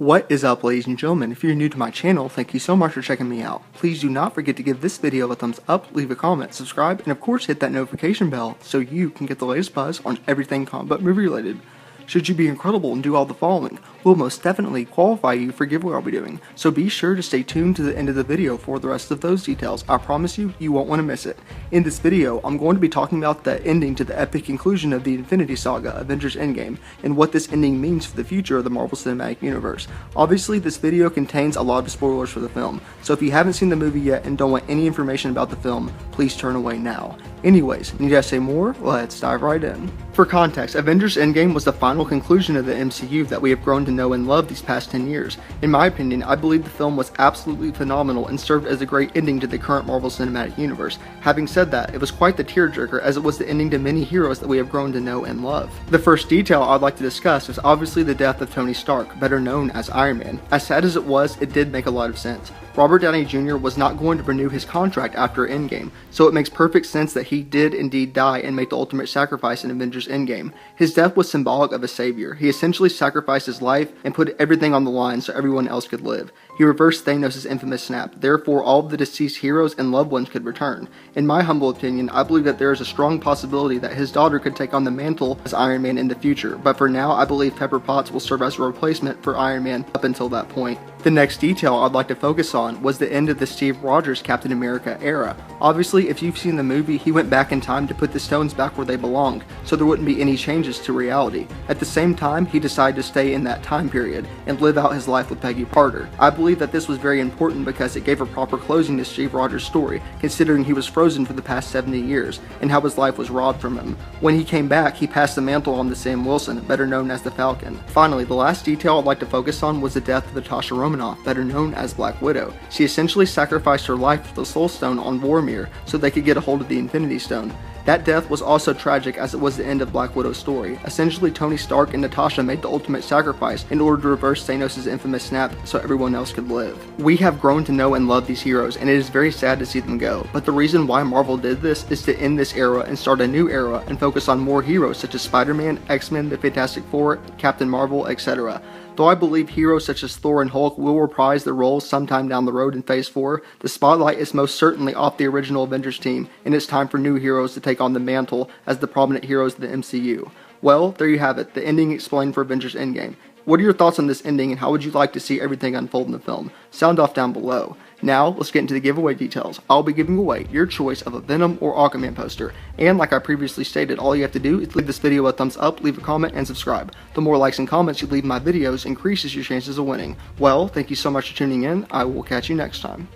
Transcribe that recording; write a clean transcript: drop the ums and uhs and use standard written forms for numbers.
What is up, ladies and gentlemen? If you're new to my channel, thank you so much for checking me out. Please do not forget to give this video a thumbs up, leave a comment, subscribe, and of course hit that notification bell so you can get the latest buzz on everything comic book movie related. Should you be incredible and do all the following, we'll most definitely qualify you for a giveaway I'll be doing, so be sure to stay tuned to the end of the video for the rest of those details. I promise you, you won't want to miss it. In this video, I'm going to be talking about the ending to the epic conclusion of the Infinity Saga, Avengers Endgame, and what this ending means for the future of the Marvel Cinematic Universe. Obviously, this video contains a lot of spoilers for the film, so if you haven't seen the movie yet and don't want any information about the film, please turn away now. Anyways, need I say more? Let's dive right in. For context, Avengers Endgame was the final conclusion of the MCU that we have grown to know and love these past 10 years. In my opinion, I believe the film was absolutely phenomenal and served as a great ending to the current Marvel Cinematic Universe. Having said that, it was quite the tearjerker as it was the ending to many heroes that we have grown to know and love. The first detail I'd like to discuss is obviously the death of Tony Stark, better known as Iron Man. As sad as it was, it did make a lot of sense. Robert Downey Jr. was not going to renew his contract after Endgame, so it makes perfect sense that he did indeed die and make the ultimate sacrifice in Avengers Endgame. His death was symbolic of a savior. He essentially sacrificed his life and put everything on the line so everyone else could live. He reversed Thanos' infamous snap, therefore all of the deceased heroes and loved ones could return. In my humble opinion, I believe that there is a strong possibility that his daughter could take on the mantle as Iron Man in the future, but for now I believe Pepper Potts will serve as a replacement for Iron Man up until that point. The next detail I'd like to focus on was the end of the Steve Rogers Captain America era. Obviously, if you've seen the movie, he went back in time to put the stones back where they belonged, so there wouldn't be any changes to reality. At the same time, he decided to stay in that time period and live out his life with Peggy Carter. I believe that this was very important because it gave a proper closing to Steve Rogers' story, considering he was frozen for the past 70 years, and how his life was robbed from him. When he came back, he passed the mantle on to Sam Wilson, better known as the Falcon. Finally, the last detail I'd like to focus on was the death of Natasha Romanoff, better known as Black Widow. She essentially sacrificed her life for the Soul Stone on Vormir so they could get a hold of the Infinity Stone. That death was also tragic as it was the end of Black Widow's story. Essentially, Tony Stark and Natasha made the ultimate sacrifice in order to reverse Thanos' infamous snap so everyone else could live. We have grown to know and love these heroes, and it is very sad to see them go, but the reason why Marvel did this is to end this era and start a new era and focus on more heroes such as Spider-Man, X-Men, the Fantastic Four, Captain Marvel, etc. Though I believe heroes such as Thor and Hulk will reprise their roles sometime down the road in Phase 4, the spotlight is most certainly off the original Avengers team, and it's time for new heroes to take on the mantle as the prominent heroes of the MCU. Well, there you have it, the ending explained for Avengers Endgame. What are your thoughts on this ending, and how would you like to see everything unfold in the film? Sound off down below. Now, let's get into the giveaway details. I'll be giving away your choice of a Venom or Aquaman poster. And like I previously stated, all you have to do is leave this video a thumbs up, leave a comment, and subscribe. The more likes and comments you leave in my videos increases your chances of winning. Well, thank you so much for tuning in. I will catch you next time.